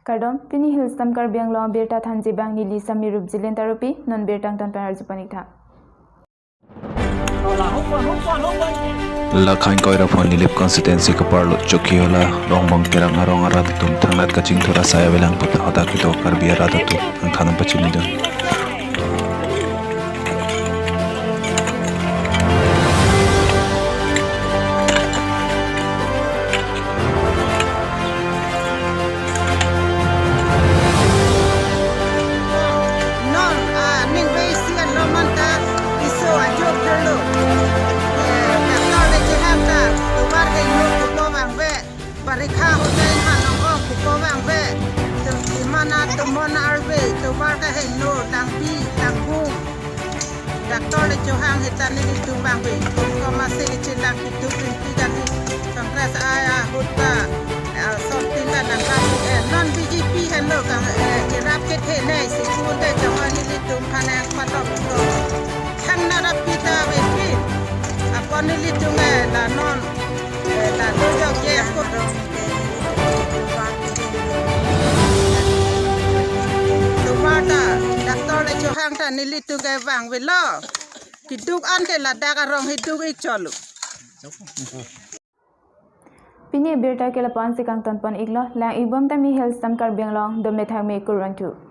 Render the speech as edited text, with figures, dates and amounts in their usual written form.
Kardom Pini Hills Tamkar Bianglong Birta Thanji Bang Nili Samirup Jilen Tarupi non Birtang Tan Panar Jupanikha Lakhain koira phone lilip constituency ka parlo chokiola rongbang perang arong arat tum thangnat ka chingthura saya belang puta hoda kito karbia rada tu ang thanam pachuni da Parikha hotel hanong ko bang ve di mana temona arve to warga hello tangpi tangku daktor le johang hitan ni tu bang ve ko masih cilang itu pinti dan kongres aya hutta something dan non BJP hello kang jerap ke thene si kunde jawan ni tu khanak patok ko khangna rapita ve pi apon ni tu la non la dojo ke ko Daktor le johang ta nili tu ke wang velo kiduk an ke lada ka rong hiduk ik cholu Pini Birta Kelapan Sikang Tanpan Iglo Lang Ibom Tami Hills Tamkar Bianglong Domethang Me Kurang Tu